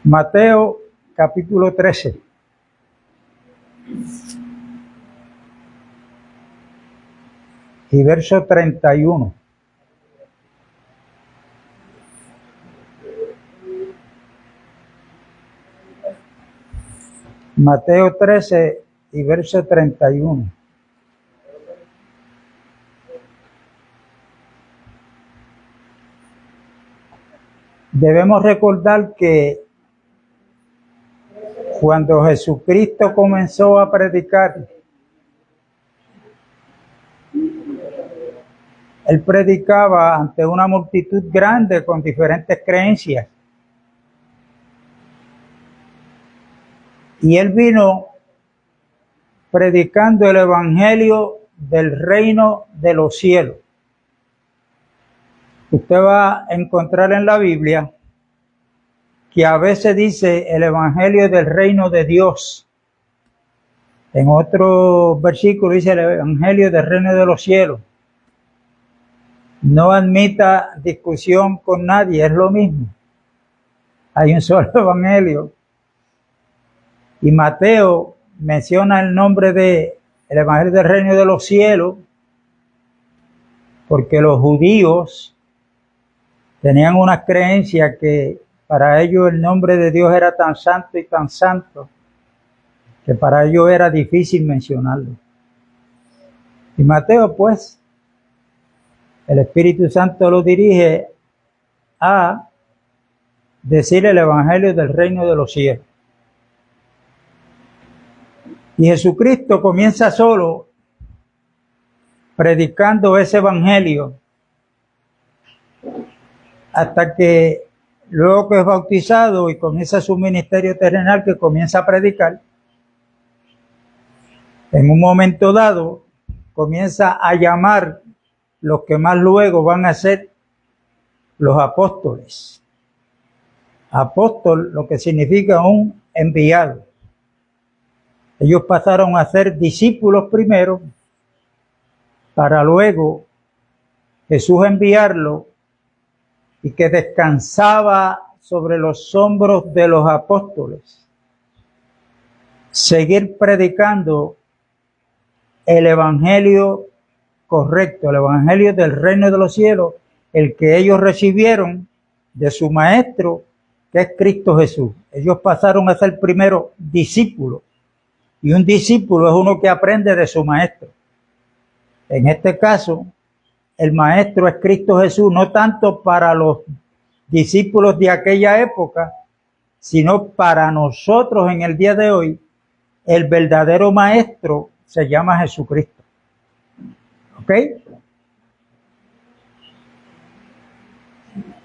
Mateo capítulo 13. Y verso 31. Mateo 13 y verso 31. Debemos recordar que cuando Jesucristo comenzó a predicar, Él predicaba ante una multitud grande con diferentes creencias. Y Él vino predicando el evangelio del reino de los cielos. Usted va a encontrar en la Biblia que a veces dice el evangelio del reino de Dios. En otro versículo dice el evangelio del reino de los cielos. No admita discusión con nadie, es lo mismo. Hay un solo evangelio. Y Mateo menciona el nombre de el evangelio del reino de los cielos porque los judíos tenían una creencia que para ellos el nombre de Dios era tan santo y tan santo que para ellos era difícil mencionarlo. Y Mateo, pues, el Espíritu Santo lo dirige a decir el evangelio del reino de los cielos. Y Jesucristo comienza solo predicando ese evangelio hasta que luego que es bautizado y comienza su ministerio terrenal, que comienza a predicar, en un momento dado comienza a llamar los que más luego van a ser los apóstoles. Apóstol, lo que significa un enviado. Ellos pasaron a ser discípulos primero, para luego Jesús enviarlo y que descansaba sobre los hombros de los apóstoles. Seguir predicando el evangelio correcto, el evangelio del reino de los cielos, el que ellos recibieron de su maestro, que es Cristo Jesús. Ellos pasaron a ser primero discípulos. Y un discípulo es uno que aprende de su maestro. En este caso, el maestro es Cristo Jesús, no tanto para los discípulos de aquella época, sino para nosotros en el día de hoy. El verdadero maestro se llama Jesucristo. ¿Ok?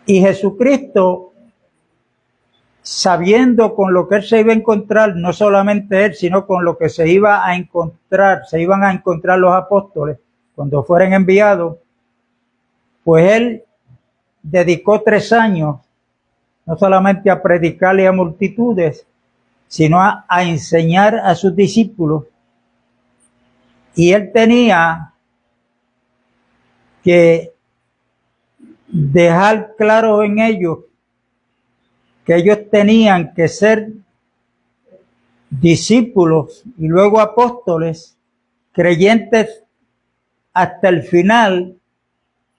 Y Jesucristo, sabiendo con lo que él se iba a encontrar, no solamente él, sino con lo que se iban a encontrar los apóstoles cuando fueran enviados, pues él dedicó 3 años no solamente a predicarle a multitudes, sino a enseñar a sus discípulos. Y él tenía que dejar claro en ellos que ellos tenían que ser discípulos y luego apóstoles, creyentes hasta el final,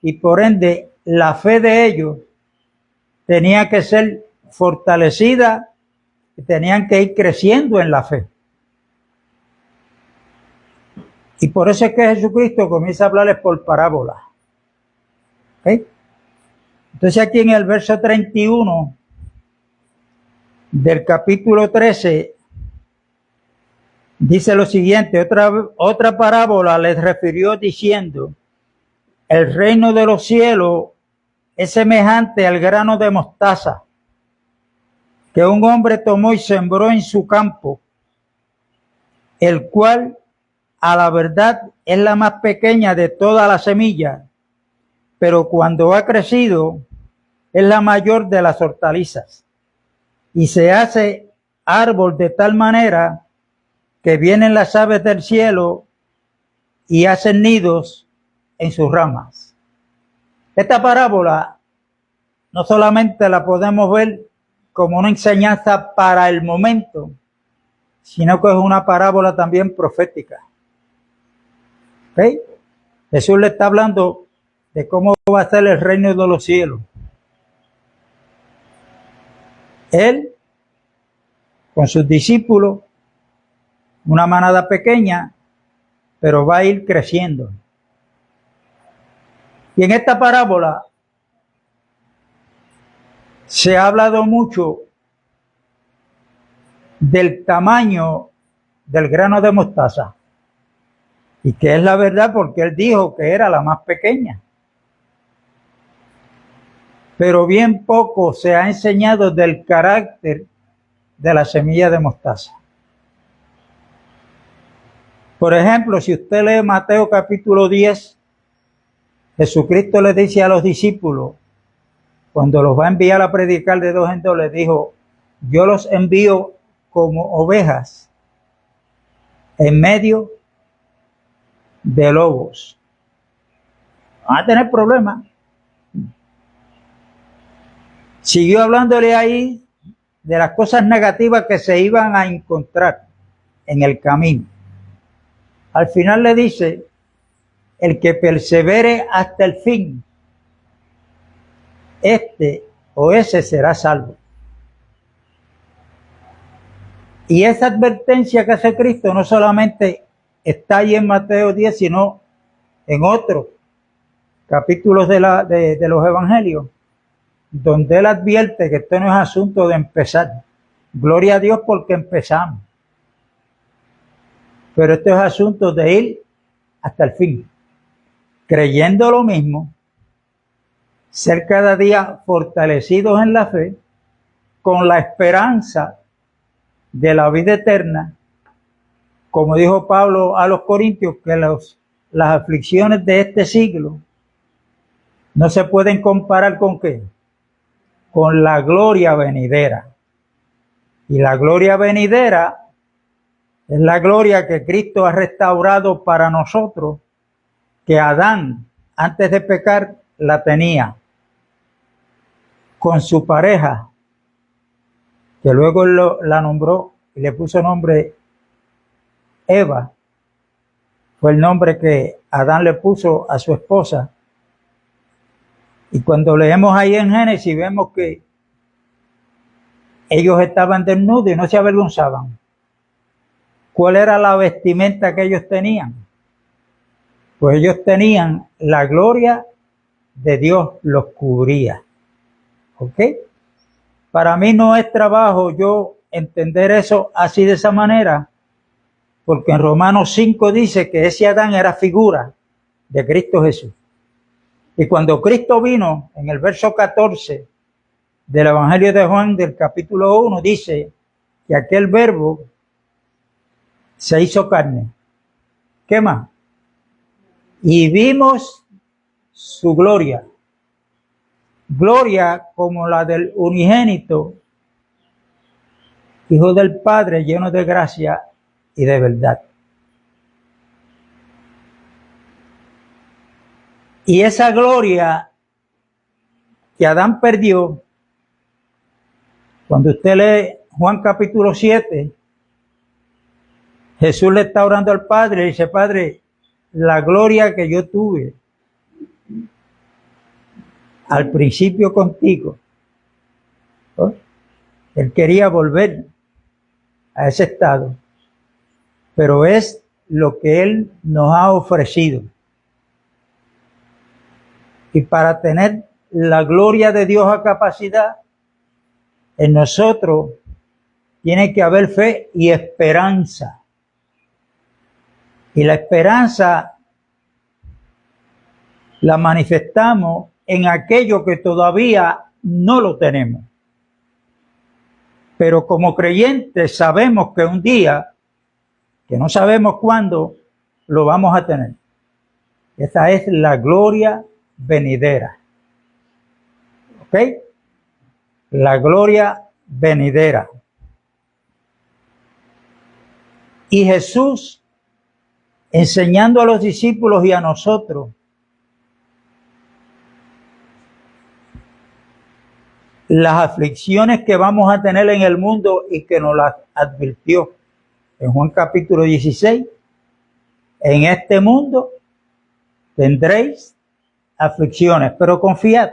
y por ende la fe de ellos tenía que ser fortalecida y tenían que ir creciendo en la fe. Y por eso es que Jesucristo comienza a hablarles por parábolas. ¿Okay? Entonces aquí en el verso 31 del capítulo 13 dice lo siguiente: otra parábola les refirió diciendo: el reino de los cielos es semejante al grano de mostaza que un hombre tomó y sembró en su campo, el cual a la verdad es la más pequeña de todas las semillas, pero cuando ha crecido es la mayor de las hortalizas y se hace árbol de tal manera que vienen las aves del cielo y hacen nidos en sus ramas. Esta parábola no solamente la podemos ver como una enseñanza para el momento, sino que es una parábola también profética. ¿Okay? Jesús le está hablando de cómo va a ser el reino de los cielos. Él, con sus discípulos, una manada pequeña, pero va a ir creciendo. Y en esta parábola se ha hablado mucho del tamaño del grano de mostaza. Y que es la verdad, porque él dijo que era la más pequeña. Pero bien poco se ha enseñado del carácter de la semilla de mostaza. Por ejemplo, si usted lee Mateo capítulo 10, Jesucristo le dice a los discípulos, cuando los va a enviar a predicar de dos en dos, les dijo, yo los envío como ovejas en medio de lobos. Van a tener problemas. Siguió hablándole ahí de las cosas negativas que se iban a encontrar en el camino. Al final le dice, el que persevere hasta el fin, este o ese será salvo. Y esa advertencia que hace Cristo no solamente está ahí en Mateo 10, sino en otros capítulos de los evangelios, donde él advierte que esto no es asunto de empezar. Gloria a Dios porque empezamos. Pero esto es asunto de ir hasta el fin. Creyendo lo mismo, ser cada día fortalecidos en la fe, con la esperanza de la vida eterna, como dijo Pablo a los Corintios, que las aflicciones de este siglo no se pueden comparar con ¿qué? Con la gloria venidera. Y la gloria venidera es la gloria que Cristo ha restaurado para nosotros, que Adán, antes de pecar, la tenía con su pareja, que luego la nombró y le puso nombre Eva. Fue el nombre que Adán le puso a su esposa. Y cuando leemos ahí en Génesis, vemos que ellos estaban desnudos y no se avergonzaban. ¿Cuál era la vestimenta que ellos tenían? Pues ellos tenían la gloria de Dios, los cubría. ¿Ok? Para mí no es trabajo yo entender eso así de esa manera, porque en Romanos 5 dice que ese Adán era figura de Cristo Jesús. Y cuando Cristo vino, en el verso 14 del Evangelio de Juan, del capítulo 1, dice que aquel verbo se hizo carne. ¿Qué más? Y vimos su gloria. Gloria como la del unigénito, Hijo del Padre, lleno de gracia y de verdad. Y esa gloria que Adán perdió, cuando usted lee Juan capítulo 7, Jesús le está orando al Padre y dice, Padre, la gloria que yo tuve al principio contigo, ¿no? Él quería volver a ese estado, pero es lo que Él nos ha ofrecido. Y para tener la gloria de Dios a capacidad, en nosotros tiene que haber fe y esperanza. Y la esperanza la manifestamos en aquello que todavía no lo tenemos. Pero como creyentes sabemos que un día, que no sabemos cuándo, lo vamos a tener. Esa es la gloria venidera. ¿Ok? La gloria venidera. Y Jesús, enseñando a los discípulos y a nosotros las aflicciones que vamos a tener en el mundo y que nos las advirtió en Juan capítulo 16. En este mundo tendréis aflicciones, pero confiad,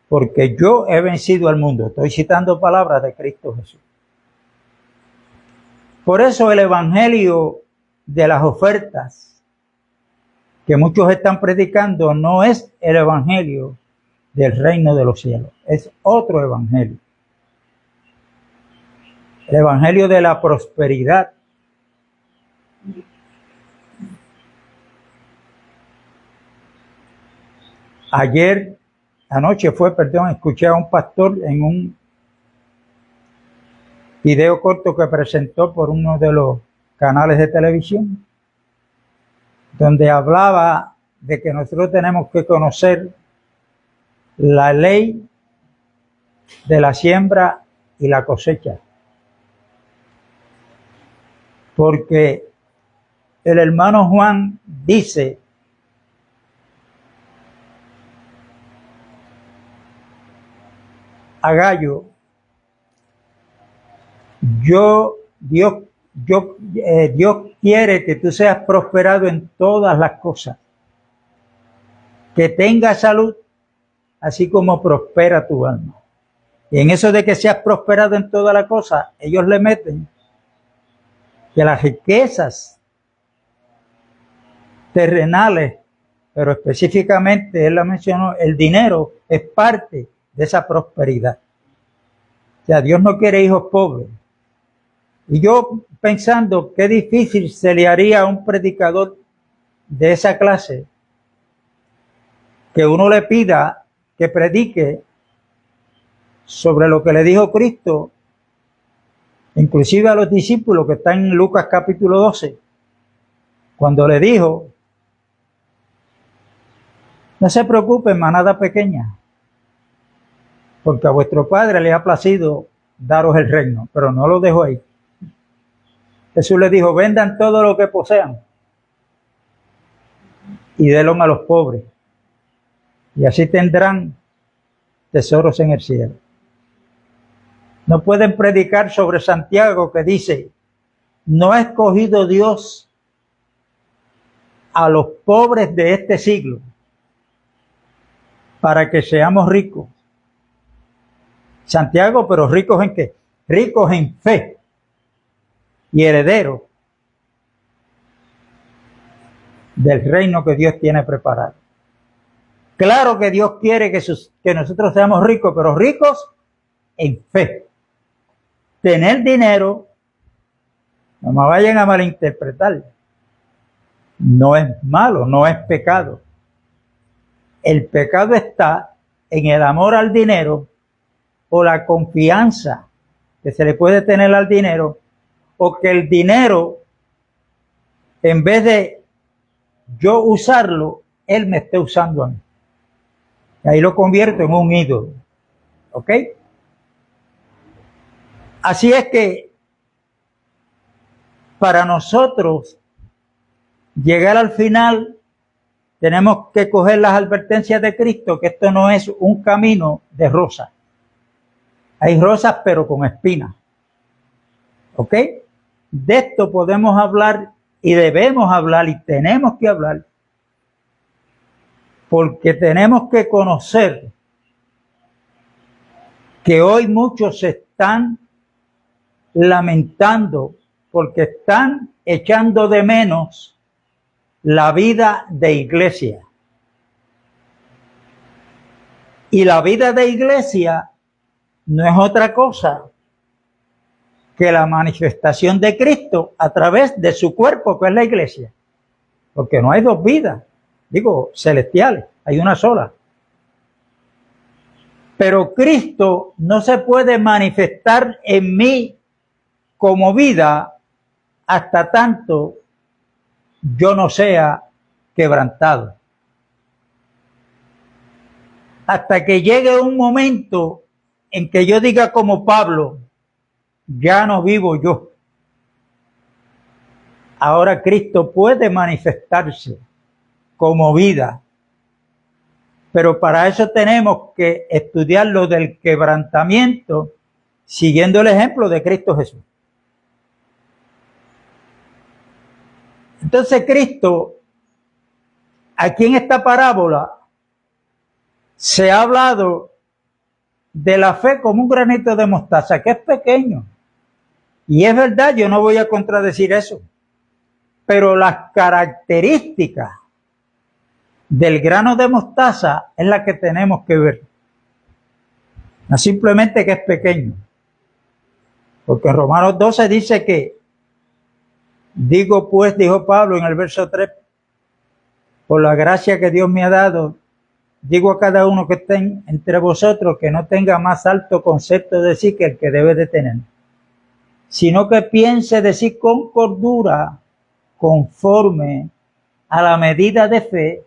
porque yo he vencido al mundo. Estoy citando palabras de Cristo Jesús. Por eso el evangelio de las ofertas que muchos están predicando no es el evangelio del reino de los cielos, es otro evangelio. El evangelio de la prosperidad. Anoche escuché a un pastor en un video corto que presentó por uno de los canales de televisión, donde hablaba de que nosotros tenemos que conocer la ley de la siembra y la cosecha, porque el hermano Juan dice a Gallo, Dios quiere que tú seas prosperado en todas las cosas, que tengas salud, así como prospera tu alma. Y en eso de que seas prosperado en todas las cosas, ellos le meten que las riquezas terrenales, pero específicamente él la mencionó, el dinero es parte de esa prosperidad. O sea, Dios no quiere hijos pobres. Y yo pensando qué difícil se le haría a un predicador de esa clase que uno le pida que predique sobre lo que le dijo Cristo, inclusive a los discípulos, que está en Lucas capítulo 12, cuando le dijo: no se preocupen, manada pequeña, porque a vuestro Padre le ha placido daros el reino. Pero no lo dejó ahí. Jesús le dijo: vendan todo lo que posean y denlo a los pobres, y así tendrán tesoros en el cielo. No pueden predicar sobre Santiago, que dice: no ha escogido Dios a los pobres de este siglo para que seamos ricos. Santiago, pero ricos ¿en qué? Ricos en fe y herederos del reino que Dios tiene preparado. Claro que Dios quiere que nosotros seamos ricos, pero ricos en fe. Tener dinero, no me vayan a malinterpretar, no es malo, no es pecado. El pecado está en el amor al dinero o la confianza que se le puede tener al dinero, o que el dinero, en vez de yo usarlo, él me esté usando a mí. Y ahí lo convierto en un ídolo. ¿Ok? Así es que para nosotros llegar al final tenemos que coger las advertencias de Cristo, que esto no es un camino de rosas. Hay rosas pero con espinas. ¿Ok? De esto podemos hablar y debemos hablar y tenemos que hablar, porque tenemos que conocer que hoy muchos se están lamentando porque están echando de menos la vida de iglesia. Y la vida de iglesia no es otra cosa que la manifestación de Cristo a través de su cuerpo, que es la iglesia. Porque no hay dos vidas, celestiales, hay una sola. Pero Cristo no se puede manifestar en mí como vida hasta tanto yo no sea quebrantado. Hasta que llegue un momento en que yo diga como Pablo: ya no vivo yo. Ahora Cristo puede manifestarse como vida Pero para eso tenemos que estudiar lo del quebrantamiento siguiendo el ejemplo de Cristo Jesús. Entonces Cristo, aquí en esta parábola, se ha hablado de la fe como un granito de mostaza, que es pequeño. Y es verdad, yo no voy a contradecir eso. Pero las características del grano de mostaza es la que tenemos que ver. No simplemente que es pequeño. Porque en Romanos 12 dice que, digo pues, dijo Pablo en el verso 3, por la gracia que Dios me ha dado, digo a cada uno que esté entre vosotros que no tenga más alto concepto de sí que el que debe de tener, sino que piense de sí con cordura, conforme a la medida de fe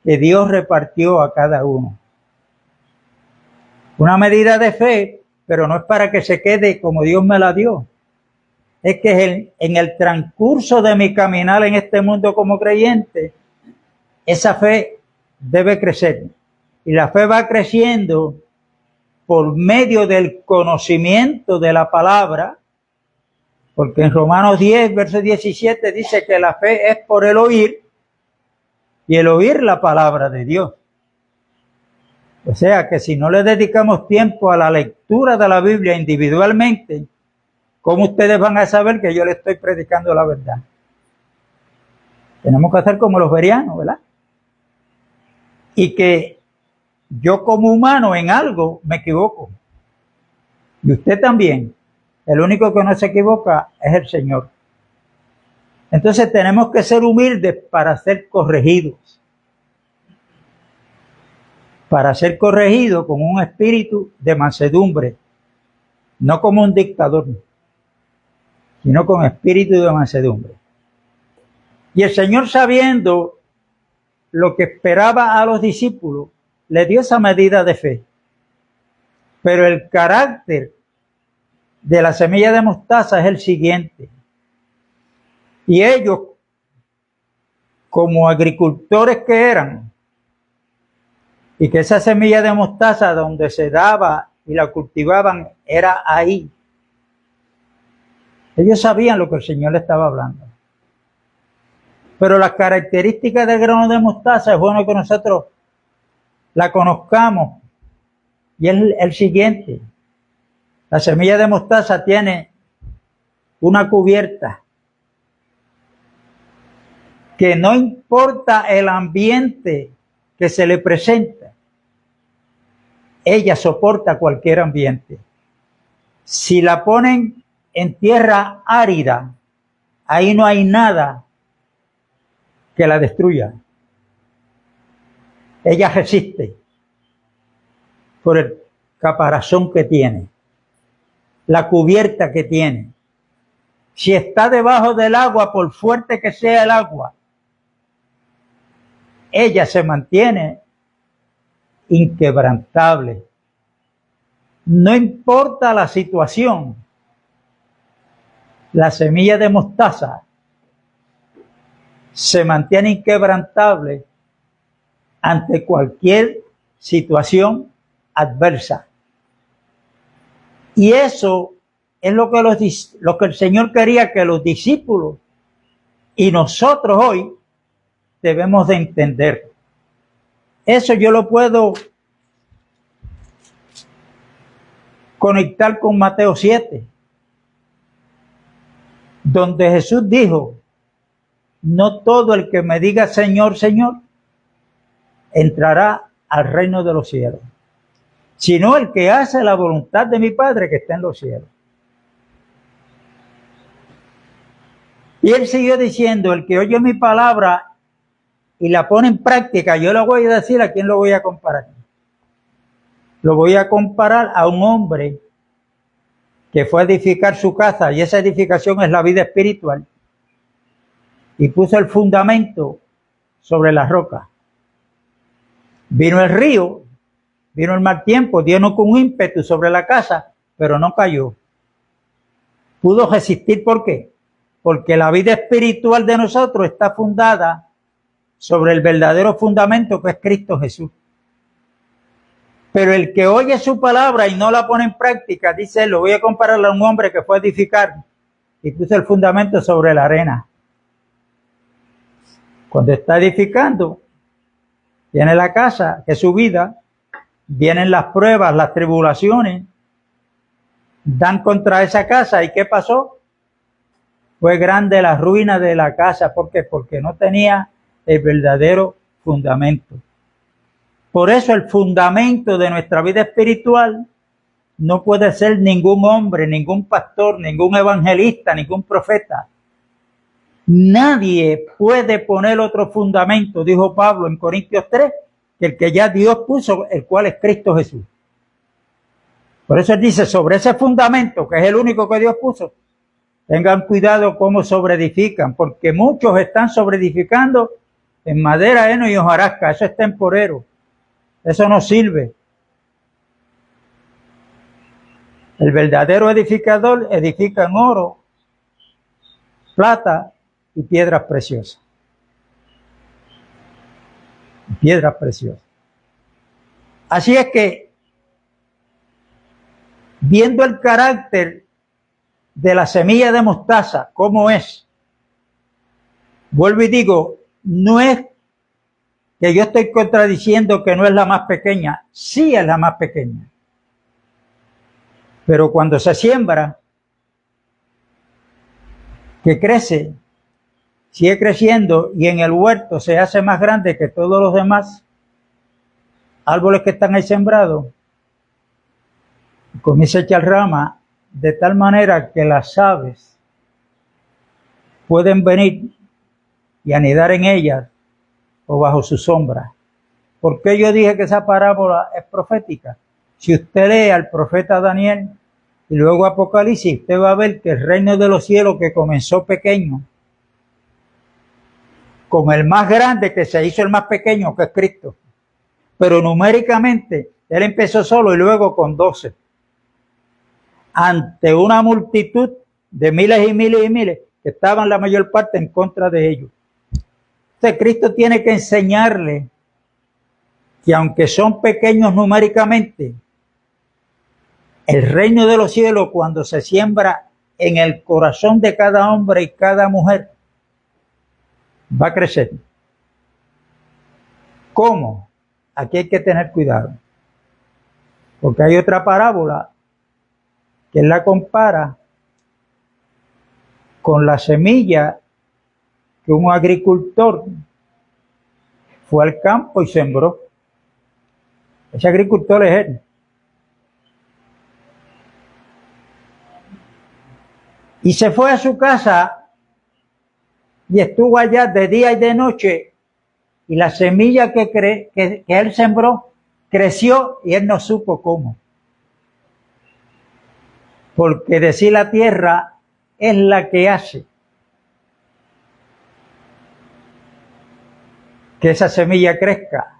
que Dios repartió a cada uno. Una medida de fe, pero no es para que se quede como Dios me la dio. Es que en el transcurso de mi caminar en este mundo como creyente, esa fe debe crecer. Y la fe va creciendo por medio del conocimiento de la palabra, porque en Romanos 10, verso 17 dice que la fe es por el oír, y el oír la palabra de Dios. O sea que si no le dedicamos tiempo a la lectura de la Biblia individualmente, ¿cómo ustedes van a saber que yo le estoy predicando la verdad? Tenemos que hacer como los bereanos, ¿verdad? Y que yo como humano en algo me equivoco. Y usted también. El único que no se equivoca es el Señor. Entonces tenemos que ser humildes para ser corregidos. Para ser corregido con un espíritu de mansedumbre, no como un dictador, sino con espíritu de mansedumbre. Y el Señor, sabiendo lo que esperaba a los discípulos, le dio esa medida de fe. Pero el carácter de la semilla de mostaza es el siguiente. Y ellos, como agricultores que eran, y que esa semilla de mostaza donde se daba y la cultivaban era ahí. Ellos sabían lo que el Señor le estaba hablando. Pero las características del grano de mostaza es bueno que nosotros la conozcamos. Y es el siguiente. La semilla de mostaza tiene una cubierta que no importa el ambiente que se le presenta, ella soporta cualquier ambiente. Si la ponen en tierra árida, ahí no hay nada que la destruya. Ella resiste por el caparazón que tiene, la cubierta que tiene. Si está debajo del agua, por fuerte que sea el agua, ella se mantiene inquebrantable. No importa la situación, la semilla de mostaza se mantiene inquebrantable ante cualquier situación adversa. Y eso es lo que el Señor quería que los discípulos y nosotros hoy debemos de entender. Eso yo lo puedo conectar con Mateo 7, donde Jesús dijo, no todo el que me diga Señor, Señor, entrará al reino de los cielos, sino el que hace la voluntad de mi Padre que está en los cielos. Y él siguió diciendo, el que oye mi palabra y la pone en práctica, yo le voy a decir a quién lo voy a comparar. Lo voy a comparar a un hombre que fue a edificar su casa, y esa edificación es la vida espiritual, y puso el fundamento sobre la roca. Vino el río, vino el mal tiempo, dio con un ímpetu sobre la casa, pero no cayó. Pudo resistir, ¿por qué? Porque la vida espiritual de nosotros está fundada sobre el verdadero fundamento que es Cristo Jesús. Pero el que oye su palabra y no la pone en práctica, dice, lo voy a comparar a un hombre que fue a edificar y puso el fundamento sobre la arena. Cuando está edificando, viene la casa, que es su vida, vienen las pruebas, las tribulaciones, dan contra esa casa. ¿Y qué pasó? Fue grande la ruina de la casa. ¿Por qué? Porque no tenía el verdadero fundamento. Por eso el fundamento de nuestra vida espiritual no puede ser ningún hombre, ningún pastor, ningún evangelista, ningún profeta. Nadie puede poner otro fundamento, dijo Pablo en Corintios 3, que el que ya Dios puso, el cual es Cristo Jesús. Por eso él dice, sobre ese fundamento, que es el único que Dios puso, tengan cuidado cómo sobreedifican, porque muchos están sobreedificando en madera, heno y hojarasca. Eso es temporero. Eso no sirve. El verdadero edificador edifica en oro, plata y piedras preciosas. Piedras preciosas. Así es que, viendo el carácter de la semilla de mostaza, cómo es, vuelvo y digo, no es que yo estoy contradiciendo que no es la más pequeña, sí es la más pequeña. Pero cuando se siembra, que crece, sigue creciendo y en el huerto se hace más grande que todos los demás árboles que están ahí sembrados, comienza a echar rama de tal manera que las aves pueden venir y anidar en ellas o bajo su sombra. ¿Por qué yo dije que esa parábola es profética? Si usted lee al profeta Daniel y luego Apocalipsis, usted va a ver que el reino de los cielos, que comenzó pequeño, con el más grande que se hizo el más pequeño, que es Cristo, pero numéricamente él empezó solo y luego con 12, ante una multitud de miles y miles y miles que estaban la mayor parte en contra de ellos. Entonces Cristo tiene que enseñarle que aunque son pequeños numéricamente, el reino de los cielos, cuando se siembra en el corazón de cada hombre y cada mujer, va a crecer. ¿Cómo? Aquí hay que tener cuidado, porque hay otra parábola que él la compara con la semilla que un agricultor fue al campo y sembró. Ese agricultor es él. Y se fue a su casa y estuvo allá de día y de noche, y la semilla que él sembró creció y él no supo cómo. Porque de sí la tierra es la que hace que esa semilla crezca,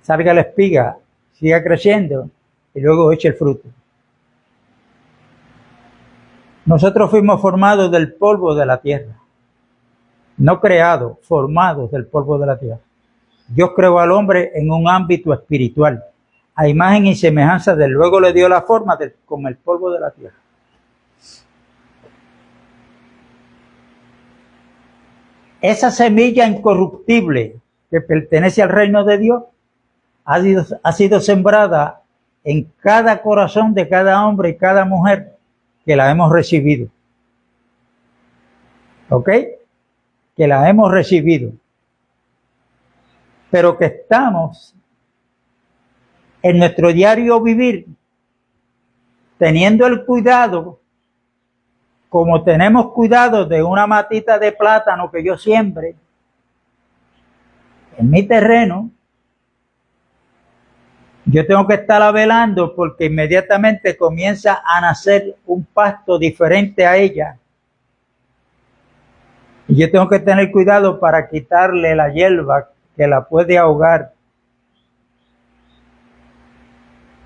salga la espiga, siga creciendo y luego eche el fruto. Nosotros fuimos formados del polvo de la tierra, no creados, formados del polvo de la tierra. Dios creó al hombre en un ámbito espiritual, a imagen y semejanza de él. Luego le dio la forma con el polvo de la tierra. Esa semilla incorruptible que pertenece al reino de Dios ha sido sembrada en cada corazón de cada hombre y cada mujer que la hemos recibido. ¿Ok? Que la hemos recibido. Pero que estamos en nuestro diario vivir teniendo el cuidado, como tenemos cuidado de una matita de plátano que yo siembre en mi terreno, yo tengo que estar velando porque inmediatamente comienza a nacer un pasto diferente a ella. Y yo tengo que tener cuidado para quitarle la hierba que la puede ahogar.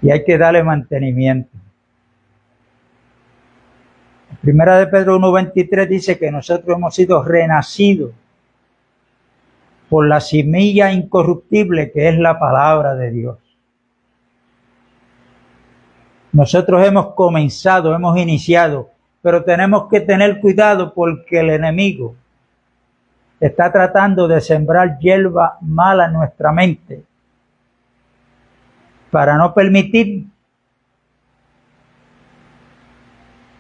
Y hay que darle mantenimiento. Primera de Pedro 1:23 dice que nosotros hemos sido renacidos por la semilla incorruptible que es la palabra de Dios. Nosotros hemos comenzado, hemos iniciado, pero tenemos que tener cuidado porque el enemigo está tratando de sembrar hierba mala en nuestra mente para no permitir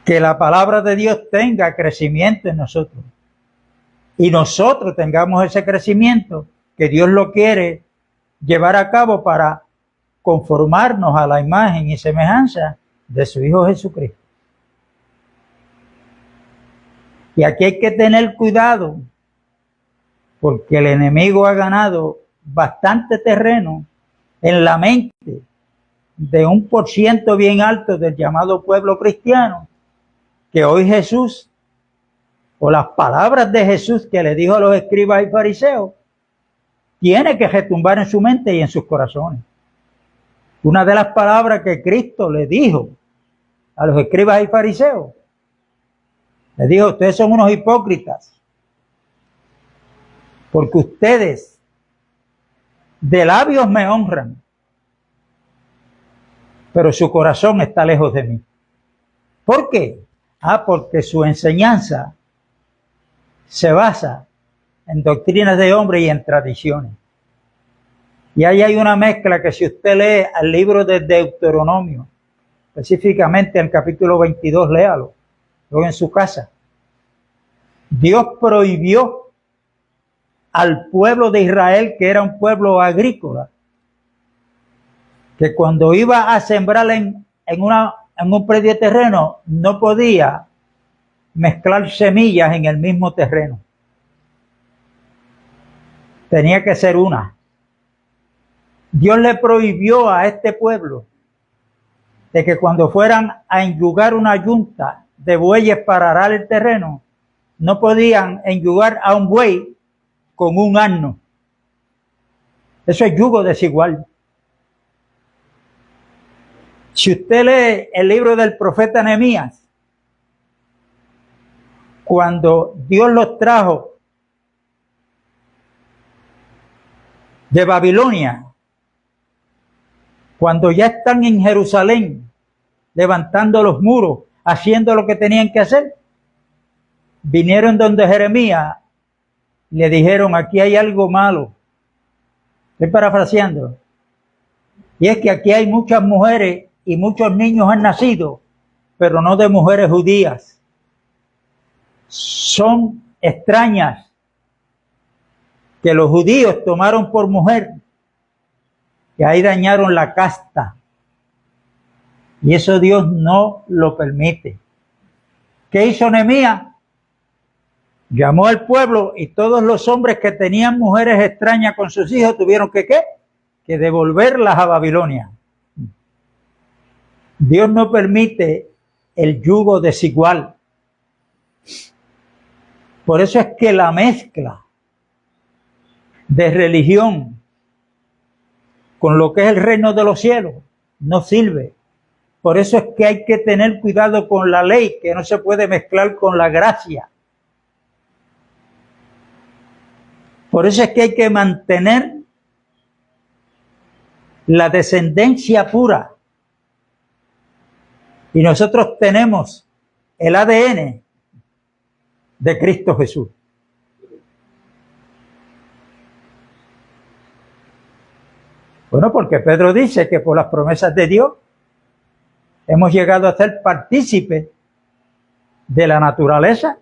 que la palabra de Dios tenga crecimiento en nosotros y nosotros tengamos ese crecimiento que Dios lo quiere llevar a cabo para conformarnos a la imagen y semejanza de su Hijo Jesucristo. Y aquí hay que tener cuidado porque el enemigo ha ganado bastante terreno en la mente de un % bien alto del llamado pueblo cristiano, que hoy Jesús, o las palabras de Jesús que le dijo a los escribas y fariseos, tiene que retumbar en su mente y en sus corazones. Una de las palabras que Cristo le dijo a los escribas y fariseos, le dijo: ustedes son unos hipócritas, porque ustedes de labios me honran, pero su corazón está lejos de mí. ¿Por qué? Porque su enseñanza se basa en doctrinas de hombre y en tradiciones. Y ahí hay una mezcla que si usted lee el libro de Deuteronomio, específicamente el capítulo 22, léalo, luego en su casa. Dios prohibió al pueblo de Israel, que era un pueblo agrícola, que cuando iba a sembrar en un predio de terreno, no podía mezclar semillas en el mismo terreno. Tenía que ser una. Dios le prohibió a este pueblo de que cuando fueran a enyugar una yunta de bueyes para arar el terreno, no podían enyugar a un buey con un asno. Eso es yugo desigual. Si usted lee el libro del profeta Nehemías, cuando Dios los trajo de Babilonia, cuando ya están en Jerusalén, levantando los muros, haciendo lo que tenían que hacer, vinieron donde Jeremías, le dijeron: aquí hay algo malo. Estoy parafraseando. Y es que aquí hay muchas mujeres y muchos niños han nacido, pero no de mujeres judías. Son extrañas que los judíos tomaron por mujer, y ahí dañaron la casta. Y eso Dios no lo permite. ¿Qué hizo Nehemías? Llamó al pueblo y todos los hombres que tenían mujeres extrañas con sus hijos tuvieron que devolverlas a Babilonia. Dios no permite el yugo desigual. Por eso es que la mezcla de religión con lo que es el reino de los cielos no sirve. Por eso es que hay que tener cuidado con la ley, que no se puede mezclar con la gracia. Por eso es que hay que mantener la descendencia pura. Y nosotros tenemos el ADN de Cristo Jesús. Bueno, porque Pedro dice que por las promesas de Dios hemos llegado a ser partícipes de la naturaleza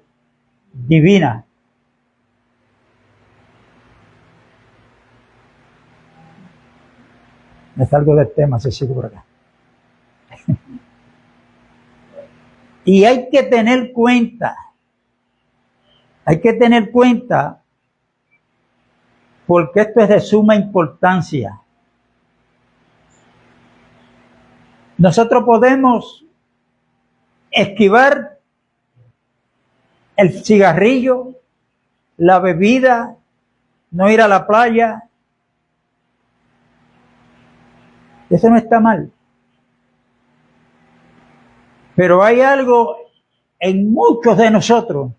divina. Me salgo del tema, se sigue por acá. Y hay que tener cuenta, porque esto es de suma importancia. Nosotros podemos esquivar el cigarrillo, la bebida, no ir a la playa. Eso no está mal. Pero hay algo en muchos de nosotros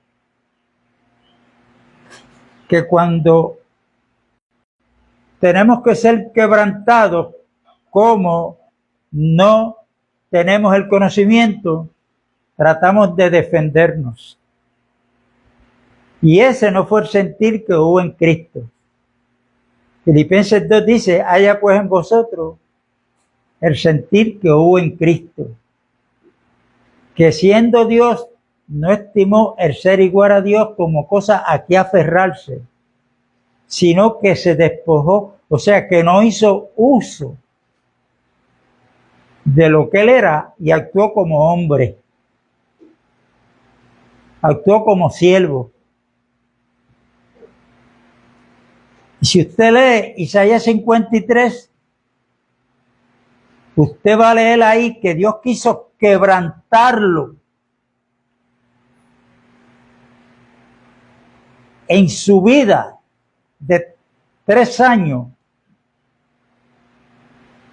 que cuando tenemos que ser quebrantados, como no tenemos el conocimiento, tratamos de defendernos. Y ese no fue el sentir que hubo en Cristo. Filipenses 2 dice, haya pues en vosotros el sentir que hubo en Cristo, que siendo Dios no estimó el ser igual a Dios como cosa a que aferrarse, sino que se despojó, o sea, que no hizo uso de lo que él era y actuó como hombre, actuó como siervo. Y si usted lee Isaías 53, usted va a leer ahí que Dios quiso quebrantarlo en su vida de 3 años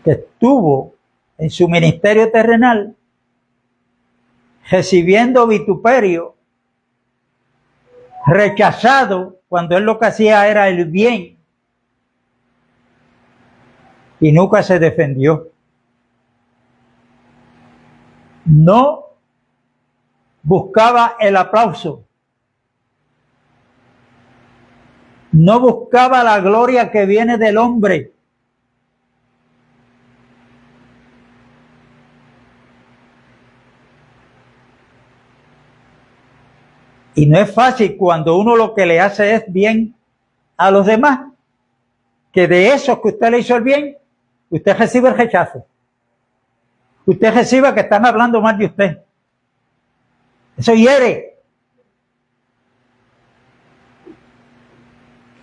que estuvo en su ministerio terrenal, recibiendo vituperio, rechazado cuando él lo que hacía era el bien y nunca se defendió. No buscaba el aplauso, no buscaba la gloria que viene del hombre. Y no es fácil cuando uno lo que le hace es bien a los demás, que de esos que usted le hizo el bien, usted recibe el rechazo. Usted recibe que están hablando mal de usted. Eso hiere.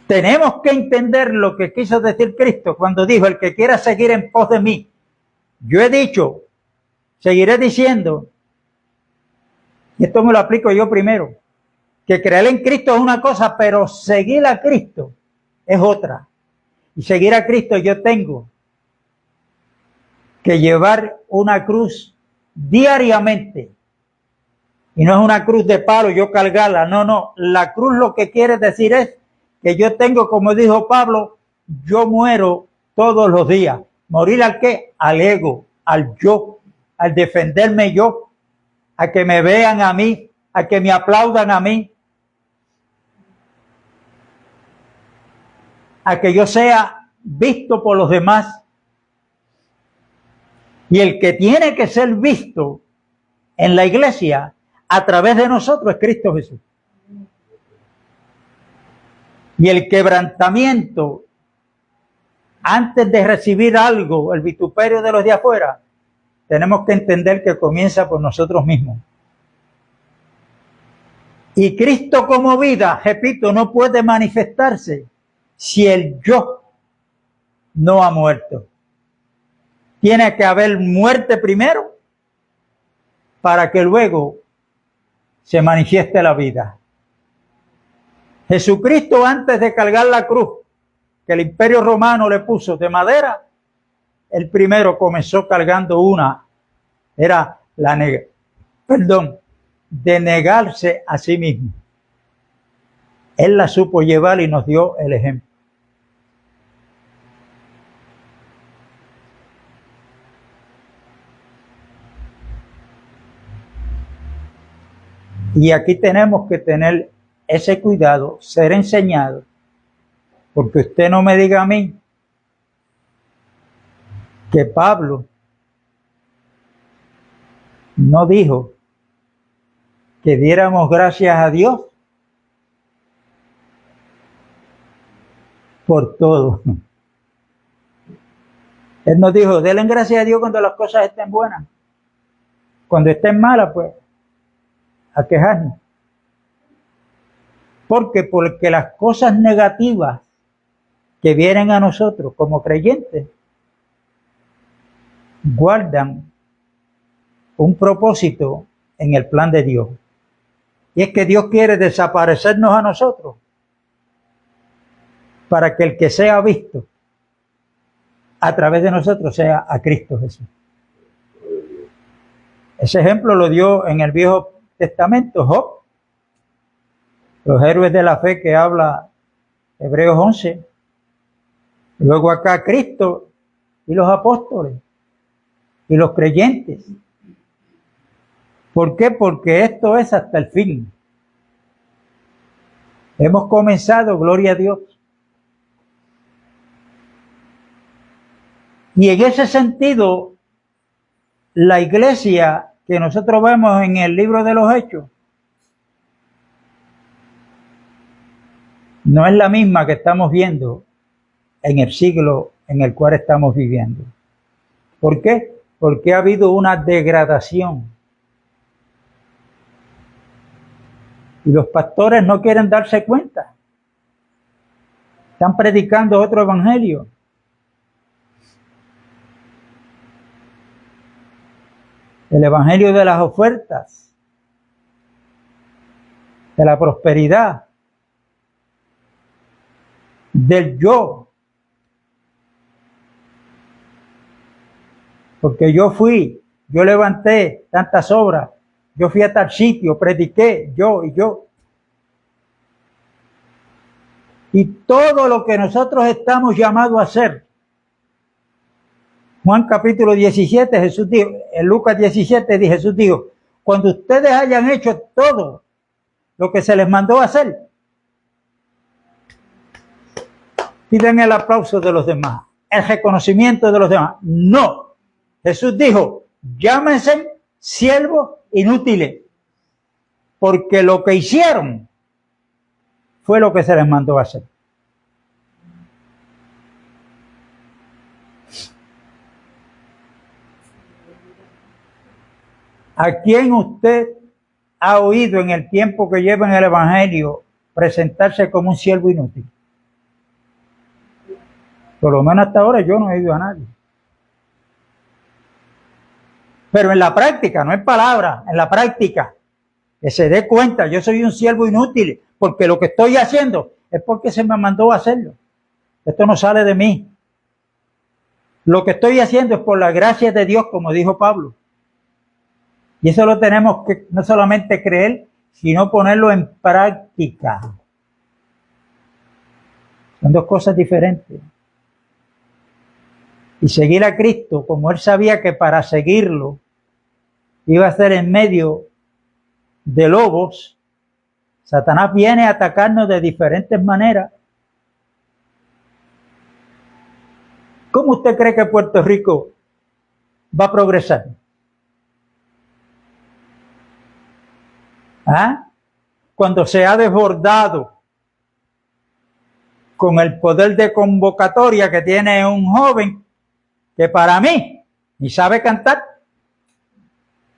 Tenemos que entender lo que quiso decir Cristo cuando dijo, el que quiera seguir en pos de mí. Yo he dicho, seguiré diciendo, y esto me lo aplico yo primero, que creer en Cristo es una cosa, pero seguir a Cristo es otra. Y seguir a Cristo yo tengo que llevar una cruz diariamente. Y no es una cruz de palo, yo cargarla. No. La cruz lo que quiere decir es que yo tengo, como dijo Pablo, yo muero todos los días. ¿Morir al qué? Al ego, al yo, al defenderme yo, a que me vean a mí, a que me aplaudan a mí, a que yo sea visto por los demás. Y el que tiene que ser visto en la iglesia a través de nosotros es Cristo Jesús. Y el quebrantamiento, antes de recibir algo, el vituperio de los de afuera, tenemos que entender que comienza por nosotros mismos. Y Cristo como vida, repito, no puede manifestarse si el yo no ha muerto. Tiene que haber muerte primero para que luego se manifieste la vida. Jesucristo, antes de cargar la cruz que el Imperio Romano le puso de madera, el primero comenzó cargando una, era de negarse a sí mismo. Él la supo llevar y nos dio el ejemplo. Y aquí tenemos que tener ese cuidado, ser enseñado, porque usted no me diga a mí que Pablo no dijo que diéramos gracias a Dios por todo. Él nos dijo, denle gracias a Dios cuando las cosas estén buenas. Cuando estén malas, pues, a quejarnos. Porque las cosas negativas que vienen a nosotros como creyentes guardan un propósito en el plan de Dios. Y es que Dios quiere desaparecernos a nosotros para que el que sea visto a través de nosotros sea a Cristo Jesús. Ese ejemplo lo dio en el Viejo Testamento Job, los héroes de la fe que habla Hebreos 11, luego acá Cristo y los apóstoles y los creyentes ¿Por qué? Porque esto es hasta el fin. Hemos comenzado, gloria a Dios. Y en ese sentido, la iglesia que nosotros vemos en el libro de los Hechos no es la misma que estamos viendo en el siglo en el cual estamos viviendo. ¿Por qué? Porque ha habido una degradación. Y los pastores no quieren darse cuenta. Están predicando otro evangelio. El evangelio de las ofertas, de la prosperidad, del yo. Porque yo levanté tantas obras, yo fui a tal sitio, prediqué, yo. Y todo lo que nosotros estamos llamados a hacer. Juan capítulo 17, Jesús dijo, en Lucas 17, Jesús dijo, cuando ustedes hayan hecho todo lo que se les mandó a hacer, piden el aplauso de los demás, el reconocimiento de los demás. No. Jesús dijo, llámense siervos inútiles, porque lo que hicieron fue lo que se les mandó a hacer. ¿A quién usted ha oído en el tiempo que lleva en el evangelio presentarse como un siervo inútil? Por lo menos hasta ahora yo no he oído a nadie. Pero en la práctica, no en palabras, en la práctica, que se dé cuenta, yo soy un siervo inútil, porque lo que estoy haciendo es porque se me mandó a hacerlo. Esto no sale de mí. Lo que estoy haciendo es por la gracia de Dios, como dijo Pablo. Y eso lo tenemos que no solamente creer, sino ponerlo en práctica. Son dos cosas diferentes. Y seguir a Cristo, como él sabía que para seguirlo iba a ser en medio de lobos, Satanás viene a atacarnos de diferentes maneras. ¿Cómo usted cree que Puerto Rico va a progresar? Cuando se ha desbordado con el poder de convocatoria que tiene un joven que para mí ni sabe cantar,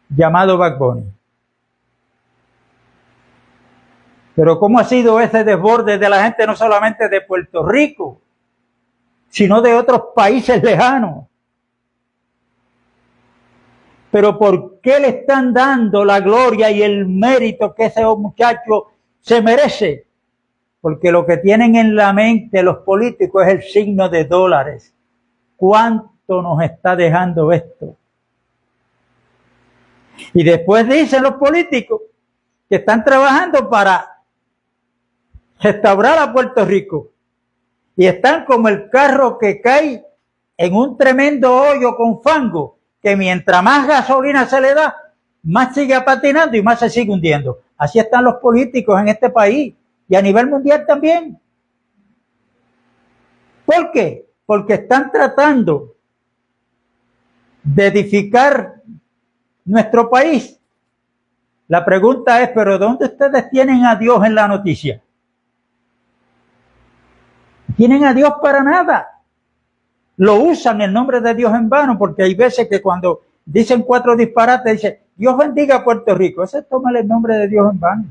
llamado Bad Bunny. Pero ¿cómo ha sido ese desborde de la gente no solamente de Puerto Rico, sino de otros países lejanos? Pero ¿por qué le están dando la gloria y el mérito que ese muchacho se merece? Porque lo que tienen en la mente los políticos es el signo de dólares. ¿Cuánto nos está dejando esto? Y después dicen los políticos que están trabajando para restaurar a Puerto Rico. Y están como el carro que cae en un tremendo hoyo con fango, que mientras más gasolina se le da, más sigue patinando y más se sigue hundiendo. Así están los políticos en este país y a nivel mundial también. ¿Por qué? Porque están tratando de edificar nuestro país. La pregunta es, ¿pero dónde ustedes tienen a Dios en la noticia? No tienen a Dios para nada. Lo usan el nombre de Dios en vano, porque hay veces que cuando dicen 4 disparates, dicen, Dios bendiga a Puerto Rico. Ese toma el nombre de Dios en vano.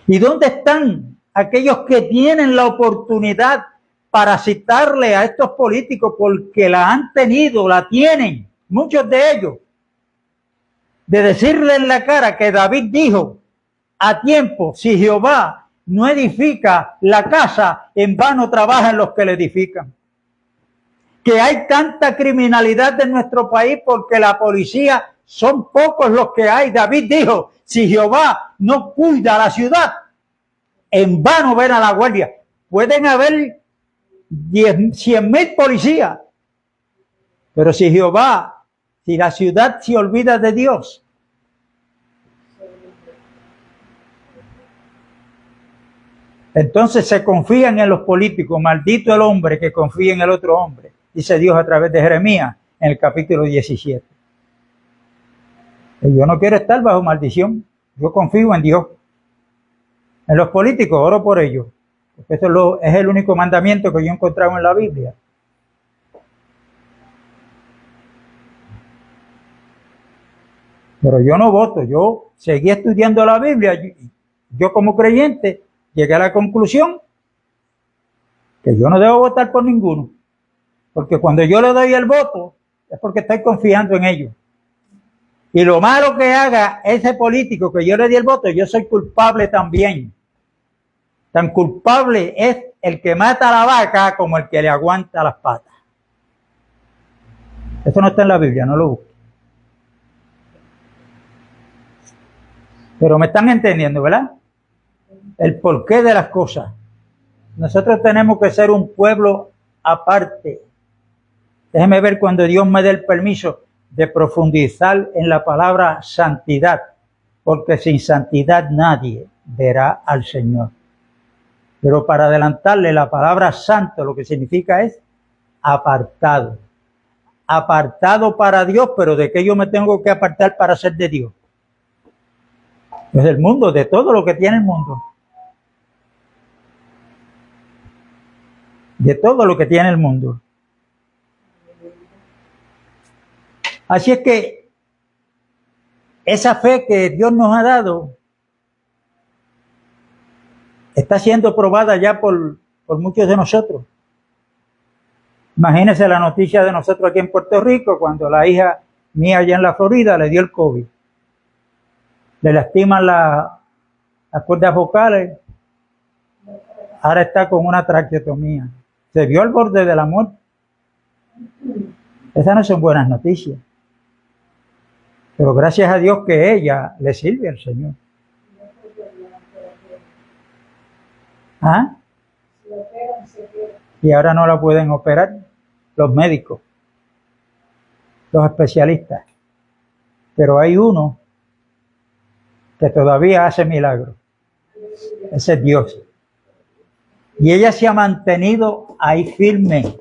¿Y dónde están aquellos que tienen la oportunidad para citarle a estos políticos porque la han tenido, la tienen, muchos de ellos, de decirle en la cara que David dijo a tiempo, si Jehová no edifica la casa, en vano trabajan los que la edifican? Que hay tanta criminalidad en nuestro país porque la policía son pocos los que hay. David dijo, si Jehová no cuida la ciudad, en vano ven a la guardia. Pueden haber 100,000 policías, pero si Jehová Si la ciudad se olvida de Dios, entonces se confían en los políticos. Maldito el hombre que confía en el otro hombre, dice Dios a través de Jeremías en el capítulo 17. Y yo no quiero estar bajo maldición. Yo confío en Dios. En los políticos oro por ellos. Porque eso es el único mandamiento que yo he encontrado en la Biblia. Pero yo no voto. Yo seguí estudiando la Biblia. Yo como creyente llegué a la conclusión que yo no debo votar por ninguno. Porque cuando yo le doy el voto es porque estoy confiando en ellos. Y lo malo que haga ese político que yo le di el voto, yo soy culpable también. Tan culpable es el que mata a la vaca como el que le aguanta las patas. Eso no está en la Biblia, no lo busque. Pero me están entendiendo, ¿verdad? El porqué de las cosas. Nosotros tenemos que ser un pueblo aparte. Déjeme ver cuando Dios me dé el permiso de profundizar en la palabra santidad, porque sin santidad nadie verá al Señor. Pero para adelantarle, la palabra santo lo que significa es apartado. Apartado para Dios, pero ¿de qué yo me tengo que apartar para ser de Dios? Pues del mundo, de todo lo que tiene el mundo. De todo lo que tiene el mundo. Así es que esa fe que Dios nos ha dado está siendo probada ya por muchos de nosotros. Imagínense la noticia de nosotros aquí en Puerto Rico, cuando la hija mía allá en la Florida le dio el COVID. Le lastiman las cuerdas vocales. Ahora está con una traqueotomía. Se vio al borde de la muerte. Esas no son buenas noticias. Pero gracias a Dios que ella le sirve al Señor. ¿Ah? Y ahora no la pueden operar los médicos, los especialistas. Pero hay uno que todavía hace milagros. Ese es Dios. Y ella se ha mantenido ahí firme.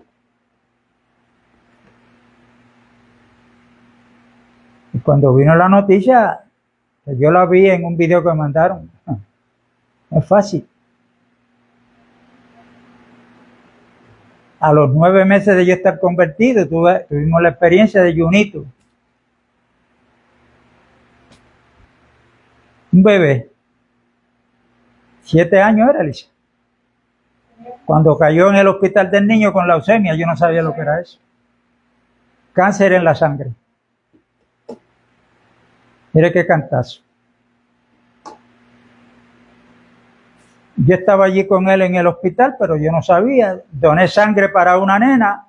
Y cuando vino la noticia, yo la vi en un video que me mandaron. No es fácil. A los 9 meses de yo estar convertido, tuvimos la experiencia de Junito. Un bebé. 7 años era, Alicia. Cuando cayó en el hospital del niño con leucemia, yo no sabía lo que era eso. Cáncer en la sangre. Mire qué cantazo. Yo estaba allí con él en el hospital, pero yo no sabía. Doné sangre para una nena.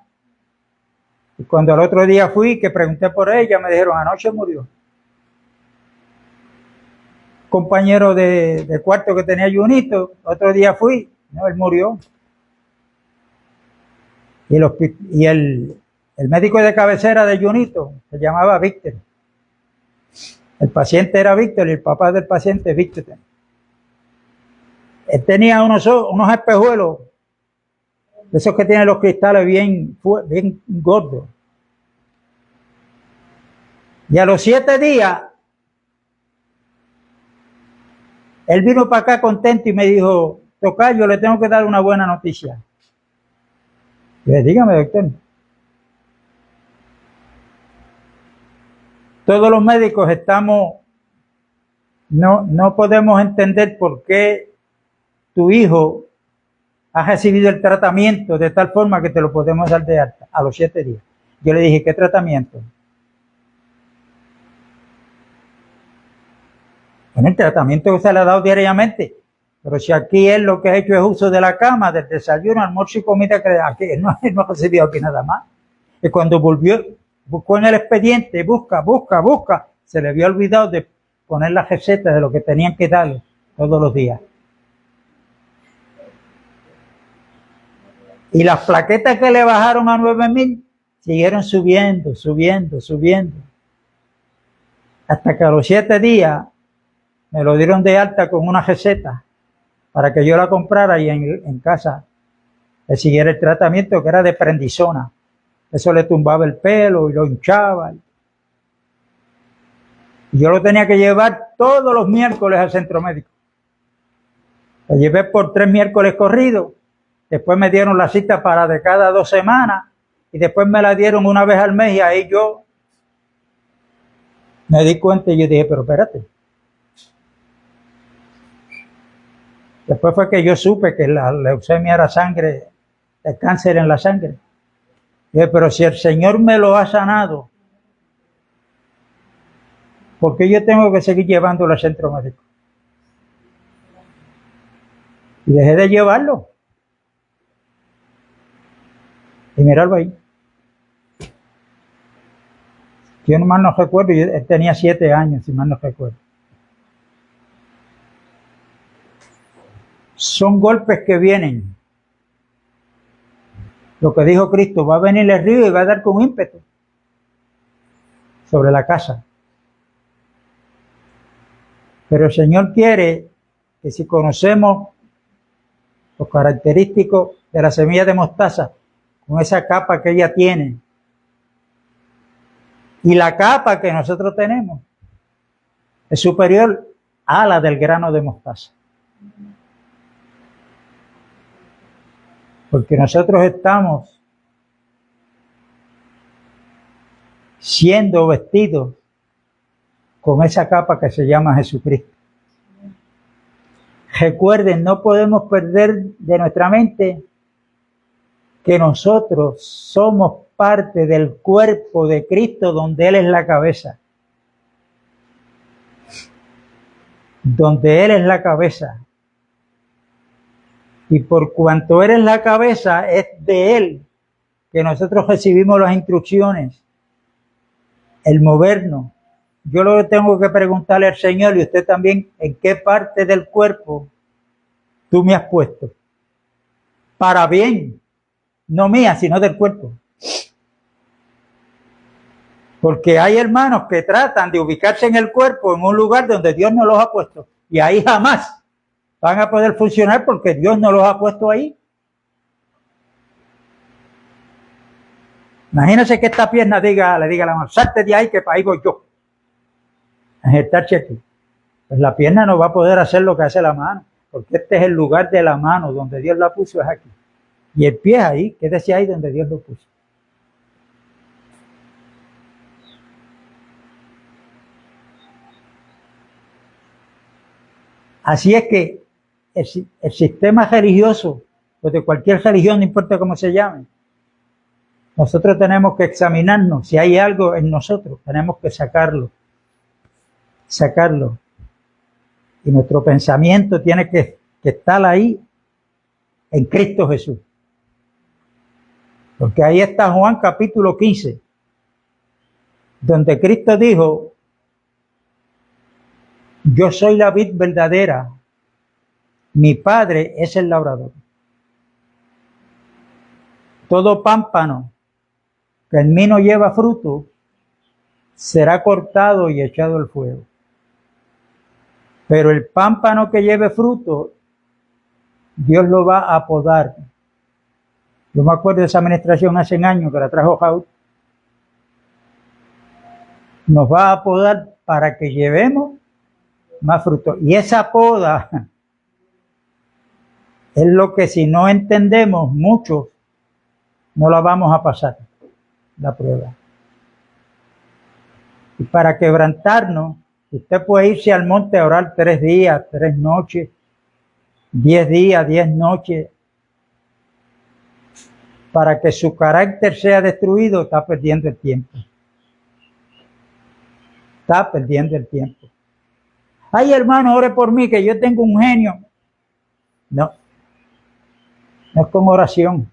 Y cuando el otro día fui, que pregunté por ella, me dijeron, anoche murió. Compañero de cuarto que tenía Junito, otro día fui, no, él murió. Y el médico de cabecera de Junito se llamaba Víctor. El paciente era Víctor y el papá del paciente es Víctor. Él tenía unos espejuelos, de esos que tienen los cristales bien gordos. Y a los 7 días, él vino para acá contento y me dijo, tocayo, le tengo que dar una buena noticia. Y le dije, dígame, doctor. Todos los médicos no podemos entender por qué tu hijo ha recibido el tratamiento de tal forma que te lo podemos dar de alta a los 7 días. Yo le dije, ¿qué tratamiento? Bueno, el tratamiento que se le ha dado diariamente. Pero si aquí él lo que ha hecho es uso de la cama, del desayuno, almuerzo y comida, que aquí él no ha recibido aquí nada más. Y cuando buscó en el expediente, busca, se le había olvidado de poner las recetas de lo que tenían que darle todos los días. Y las plaquetas que le bajaron a 9,000 siguieron subiendo. Hasta que a los 7 días me lo dieron de alta con una receta para que yo la comprara y en casa le siguiera el tratamiento, que era de prednisona. Eso le tumbaba el pelo y lo hinchaba. Y yo lo tenía que llevar todos los miércoles al centro médico. Lo llevé por 3 miércoles corridos. Después me dieron la cita para de cada 2 semanas. Y después me la dieron una vez al mes. Y ahí yo me di cuenta y yo dije, pero espérate. Después fue que yo supe que la leucemia era sangre, el cáncer en la sangre. Dije, pero si el Señor me lo ha sanado, ¿por qué yo tengo que seguir llevándolo al centro médico? Y dejé de llevarlo. Y mirarlo ahí. Yo nomás no recuerdo, él tenía 7 años, si mal no recuerdo. Son golpes que vienen. Lo que dijo Cristo, va a venir el río y va a dar con ímpetu sobre la casa. Pero el Señor quiere que si conocemos los característicos de la semilla de mostaza, con esa capa que ella tiene, y la capa que nosotros tenemos, es superior a la del grano de mostaza. Porque nosotros estamos siendo vestidos con esa capa que se llama Jesucristo. Recuerden, no podemos perder de nuestra mente que nosotros somos parte del cuerpo de Cristo donde Él es la cabeza. Donde Él es la cabeza. Y por cuanto Él es la cabeza, es de Él que nosotros recibimos las instrucciones, el movernos. Yo lo que tengo que preguntarle al Señor, y usted también, ¿en qué parte del cuerpo tú me has puesto? Para bien, no mía, sino del cuerpo. Porque hay hermanos que tratan de ubicarse en el cuerpo, en un lugar donde Dios no los ha puesto. Y ahí jamás van a poder funcionar porque Dios no los ha puesto ahí. Imagínense que esta pierna le diga a la mano, salte de ahí que para ahí voy yo. A ejercitarse aquí. Pues la pierna no va a poder hacer lo que hace la mano, porque este es el lugar de la mano, donde Dios la puso es aquí. Y el pie es ahí, quédese ahí donde Dios lo puso. Así es que el sistema religioso, o de cualquier religión, no importa cómo se llame, nosotros tenemos que examinarnos. Si hay algo en nosotros, tenemos que sacarlo. Y nuestro pensamiento tiene que estar ahí en Cristo Jesús. Porque ahí está Juan capítulo 15, donde Cristo dijo, yo soy la vid verdadera, mi Padre es el labrador. Todo pámpano que en mí no lleva fruto, será cortado y echado al fuego. Pero el pámpano que lleve fruto, Dios lo va a podar. Yo me acuerdo de esa administración hace años que la trajo Jaúl. Nos va a podar para que llevemos más fruto. Y esa poda es lo que si no entendemos muchos, no la vamos a pasar, la prueba. Y para quebrantarnos, usted puede irse al monte a orar 3 días, 3 noches, 10 días, 10 noches. Para que su carácter sea destruido, está perdiendo el tiempo. Está perdiendo el tiempo. Ay, hermano, ore por mí, que yo tengo un genio. No es con oración.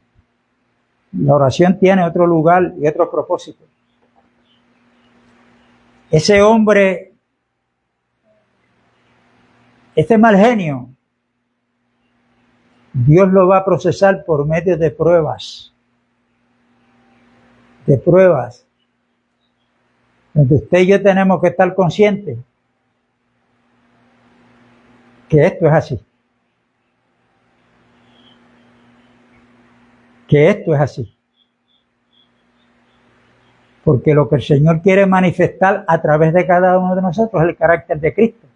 La oración tiene otro lugar y otro propósito. Ese hombre, ese mal genio, Dios lo va a procesar por medio de pruebas. donde usted y yo tenemos que estar conscientes que esto es así. Que esto es así. Porque lo que el Señor quiere manifestar a través de cada uno de nosotros es el carácter de Cristo,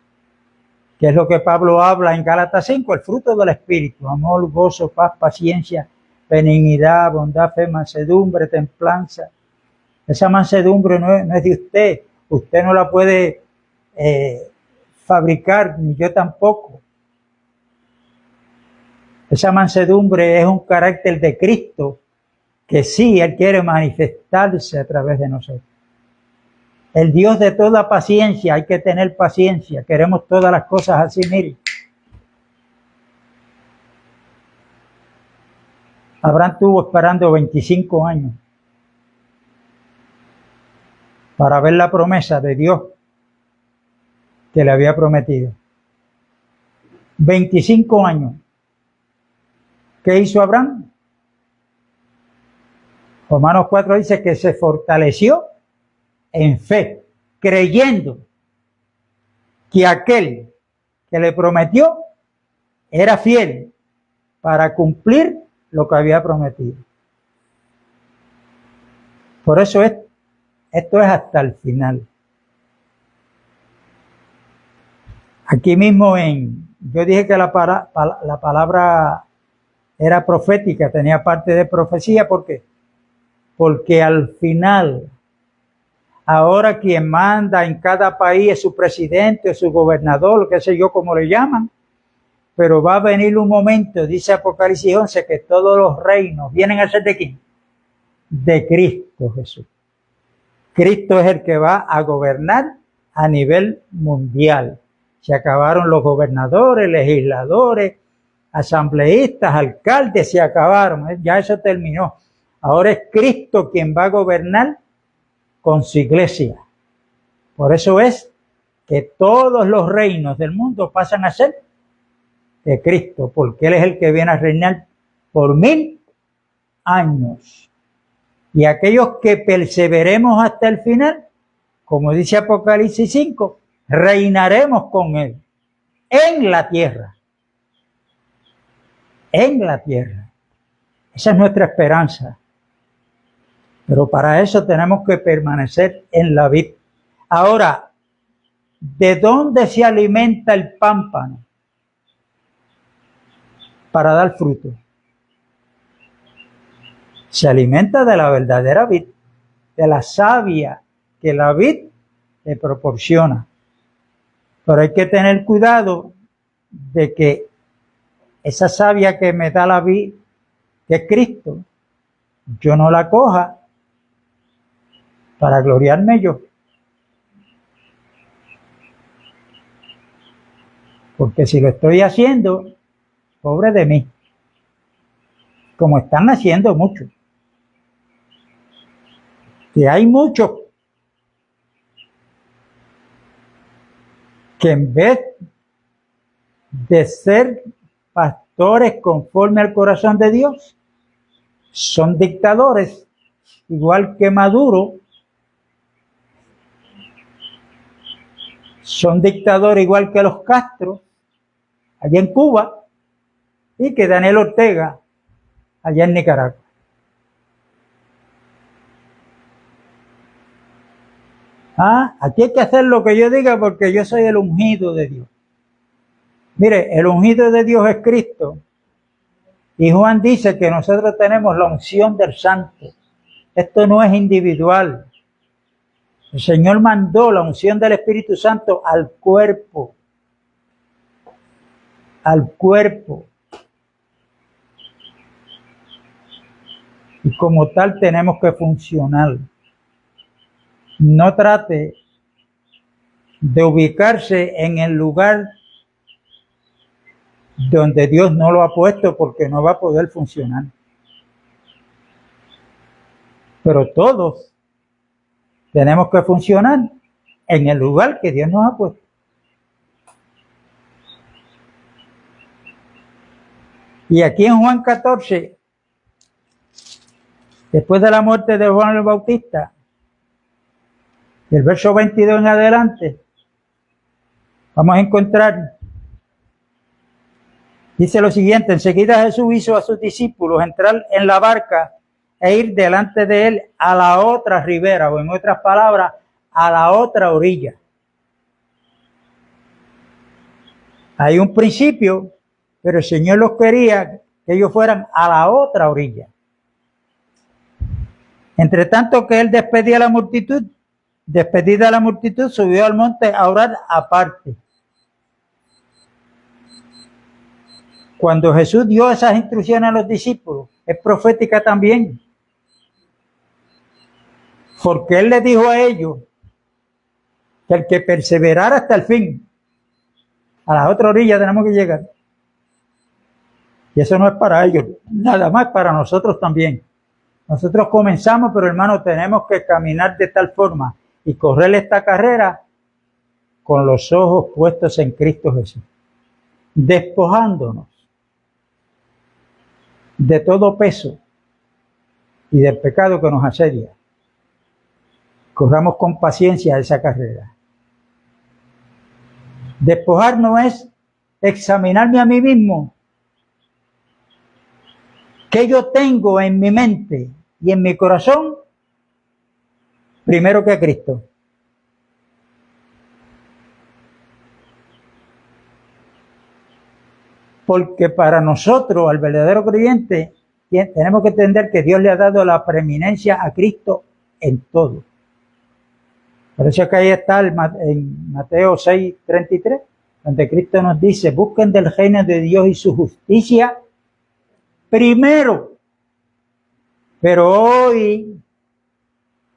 que es lo que Pablo habla en Gálatas 5, el fruto del Espíritu: amor, gozo, paz, paciencia, benignidad, bondad, fe, mansedumbre, templanza. Esa mansedumbre no es de usted. Usted no la puede fabricar, ni yo tampoco. Esa mansedumbre es un carácter de Cristo que sí, Él quiere manifestarse a través de nosotros. El Dios de toda paciencia, hay que tener paciencia. Queremos todas las cosas así, mire. Abraham estuvo esperando 25 años para ver la promesa de Dios que le había prometido. 25 años. ¿Qué hizo Abraham? Romanos 4 dice que se fortaleció en fe, creyendo que aquel que le prometió era fiel para cumplir lo que había prometido. Por eso esto es hasta el final. Aquí mismo yo dije que la palabra era profética, tenía parte de profecía. ¿Por qué? Porque al final, ahora quien manda en cada país es su presidente o su gobernador, qué sé yo cómo le llaman, pero va a venir un momento, dice Apocalipsis 11, que todos los reinos vienen a ser ¿de quién? De Cristo Jesús. Cristo es el que va a gobernar a nivel mundial. Se acabaron los gobernadores, legisladores, asambleístas, alcaldes, se acabaron, ya eso terminó. Ahora es Cristo quien va a gobernar con su iglesia. Por eso es que todos los reinos del mundo pasan a ser de Cristo, porque Él es el que viene a reinar por 1000 años. Y aquellos que perseveremos hasta el final, como dice Apocalipsis 5, reinaremos con Él en la tierra. En la tierra. Esa es nuestra esperanza. Pero para eso tenemos que permanecer en la vid. Ahora, ¿de dónde se alimenta el pámpano? Para dar fruto. Se alimenta de la verdadera vid, de la savia que la vid le proporciona. Pero hay que tener cuidado de que esa savia que me da la vid, que es Cristo, yo no la coja para gloriarme yo. Porque si lo estoy haciendo, pobre de mí, como están haciendo muchos. Que hay muchos que en vez de ser pastores conforme al corazón de Dios, son dictadores, igual que Maduro. Son dictadores igual que los Castro, allá en Cuba, y que Daniel Ortega, allá en Nicaragua. Aquí hay que hacer lo que yo diga porque yo soy el ungido de Dios. Mire, el ungido de Dios es Cristo. Y Juan dice que nosotros tenemos la unción del Santo. Esto no es individual. El Señor mandó la unción del Espíritu Santo al cuerpo. Al cuerpo. Y como tal tenemos que funcionar. No trate de ubicarse en el lugar donde Dios no lo ha puesto, porque no va a poder funcionar. Pero todos tenemos que funcionar en el lugar que Dios nos ha puesto. Y aquí en Juan 14, después de la muerte de Juan el Bautista, Del verso 22 en adelante, vamos a encontrar, dice lo siguiente: enseguida Jesús hizo a sus discípulos entrar en la barca e ir delante de él a la otra ribera, o en otras palabras, a la otra orilla. Hay un principio, pero el Señor los quería que ellos fueran a la otra orilla. Entre tanto que él despedida la multitud, subió al monte a orar aparte. Cuando Jesús dio esas instrucciones a los discípulos, es profética también. Porque él les dijo a ellos que el que perseverara hasta el fin, a la otra orilla tenemos que llegar. Y eso no es para ellos, nada más para nosotros también. Nosotros comenzamos, pero hermanos, tenemos que caminar de tal forma y correr esta carrera con los ojos puestos en Cristo Jesús, despojándonos de todo peso y del pecado que nos asedia. Corramos con paciencia esa carrera. Despojarnos es examinarme a mí mismo. ¿Qué yo tengo en mi mente y en mi corazón primero que Cristo? Porque para nosotros, al verdadero creyente, tenemos que entender que Dios le ha dado la preeminencia a Cristo en todo. Por eso es que ahí está en Mateo 6:33, donde Cristo nos dice: busquen del reino de Dios y su justicia primero. Pero hoy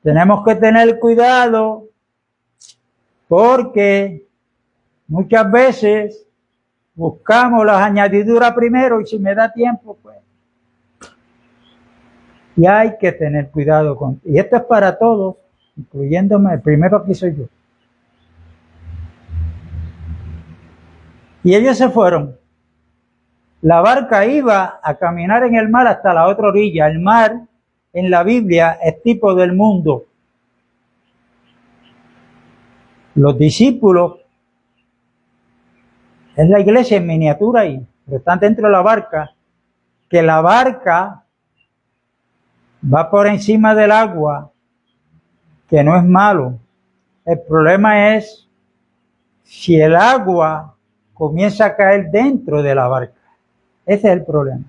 tenemos que tener cuidado, porque muchas veces buscamos las añadiduras primero, y si me da tiempo, pues. Y hay que tener cuidado y esto es para todos, incluyéndome, el primero aquí soy yo. Y ellos se fueron. La barca iba a caminar en el mar hasta la otra orilla. El mar en la Biblia es tipo del mundo. Los discípulos es la iglesia en miniatura ahí, pero están dentro de la barca, que la barca va por encima del agua, que no es malo. El problema es si el agua comienza a caer dentro de la barca. Ese es el problema.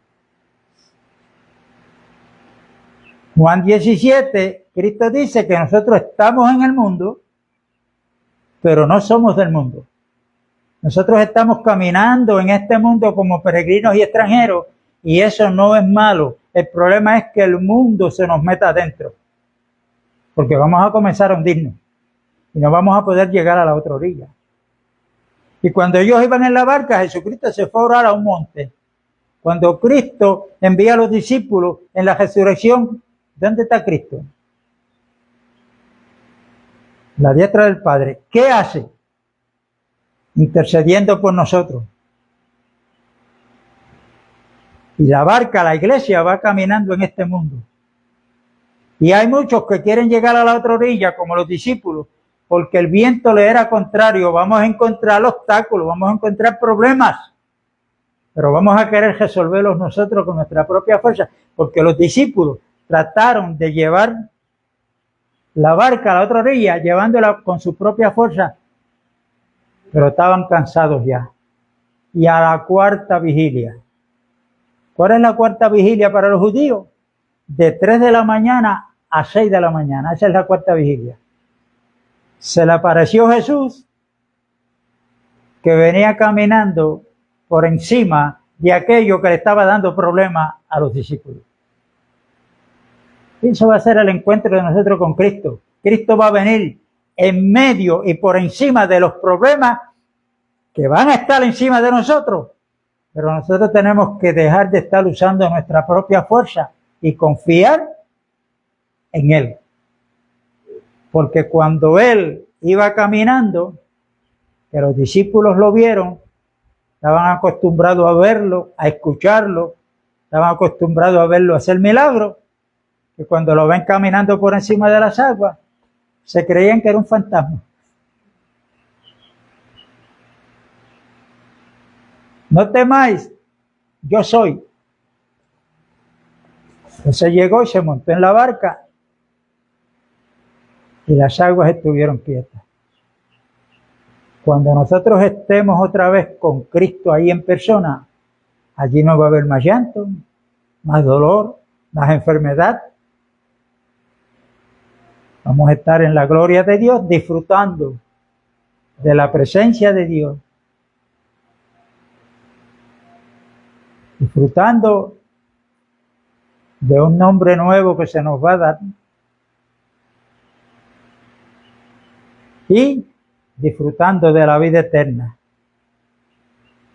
Juan 17, Cristo dice que nosotros estamos en el mundo, pero no somos del mundo. Nosotros estamos caminando en este mundo como peregrinos y extranjeros, y eso no es malo. El problema es que el mundo se nos meta adentro, porque vamos a comenzar a hundirnos y no vamos a poder llegar a la otra orilla. Y cuando ellos iban en la barca, Jesucristo se fue a orar a un monte. Cuando Cristo envía a los discípulos en la resurrección, ¿dónde está Cristo? La diestra del Padre. ¿Qué hace? Intercediendo por nosotros. Y la barca, la iglesia, va caminando en este mundo. Y hay muchos que quieren llegar a la otra orilla, como los discípulos, porque el viento le era contrario. Vamos a encontrar obstáculos, vamos a encontrar problemas, pero vamos a querer resolverlos nosotros con nuestra propia fuerza, porque los discípulos trataron de llevar la barca a la otra orilla, llevándola con su propia fuerza, pero estaban cansados ya. Y a la cuarta vigilia. ¿Cuál es la cuarta vigilia para los judíos? De 3 de la mañana a 6 de la mañana. Esa es la cuarta vigilia. Se le apareció Jesús, que venía caminando por encima de aquello que le estaba dando problemas a los discípulos. Eso va a ser el encuentro de nosotros con Cristo. Cristo va a venir en medio y por encima de los problemas que van a estar encima de nosotros. Pero nosotros tenemos que dejar de estar usando nuestra propia fuerza y confiar en Él. Porque cuando Él iba caminando, que los discípulos lo vieron, estaban acostumbrados a verlo, a escucharlo, estaban acostumbrados a verlo hacer milagros, que cuando lo ven caminando por encima de las aguas, Se creían que era un fantasma. No temáis, yo soy. Entonces llegó y se montó en la barca y las aguas estuvieron quietas. Cuando nosotros estemos otra vez con Cristo ahí en persona, allí no va a haber más llanto, más dolor, más enfermedad. Vamos a estar en la gloria de Dios, disfrutando de la presencia de Dios, disfrutando de un nombre nuevo que se nos va a dar y disfrutando de la vida eterna.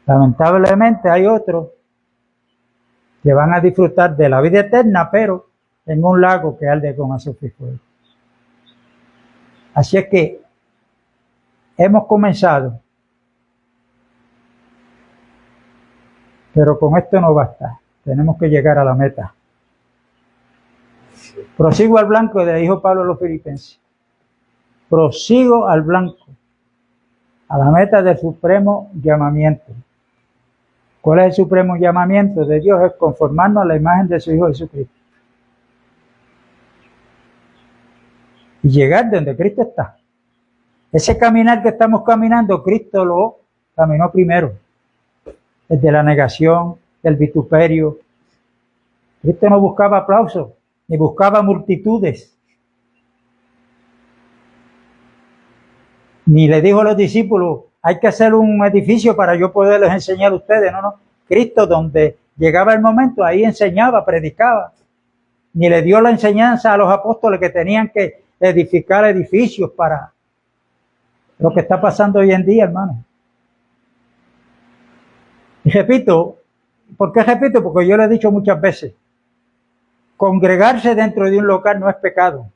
Lamentablemente hay otros que van a disfrutar de la vida eterna, pero en un lago que arde con azufre y fuego. Así es que hemos comenzado, pero con esto no basta. Tenemos que llegar a la meta. Prosigo al blanco, le dijo Pablo a los filipenses. Prosigo al blanco, a la meta del supremo llamamiento. ¿Cuál es el supremo llamamiento de Dios? Es conformarnos a la imagen de su Hijo Jesucristo. Y llegar donde Cristo está. Ese caminar que estamos caminando, Cristo lo caminó primero. Desde la negación, del vituperio. Cristo no buscaba aplausos, ni buscaba multitudes. Ni le dijo a los discípulos, hay que hacer un edificio para yo poderles enseñar a ustedes. No. Cristo, donde llegaba el momento, ahí enseñaba, predicaba. Ni le dio la enseñanza a los apóstoles que tenían que edificar edificios para lo que está pasando hoy en día, hermano. Y repito, ¿por qué repito? Porque yo lo he dicho muchas veces. Congregarse dentro de un local no es pecado.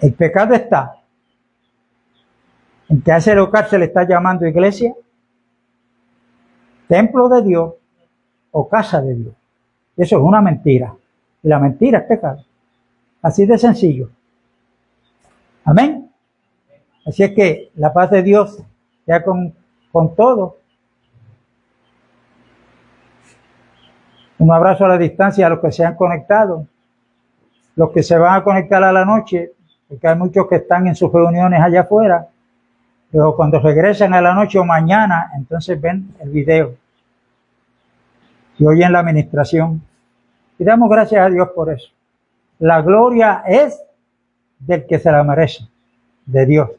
El pecado está en que a ese local se le está llamando iglesia, templo de Dios o casa de Dios. Eso es una mentira. Y la mentira es pecado. Así de sencillo. Amén. Así es que la paz de Dios ya con todo. Un abrazo a la distancia a los que se han conectado. Los que se van a conectar a la noche, porque hay muchos que están en sus reuniones allá afuera. Pero cuando regresan a la noche o mañana, entonces ven el video y oyen la administración. Y damos gracias a Dios por eso. La gloria es del que se la merece, de Dios.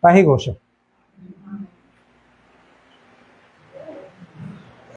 Paz y gozo.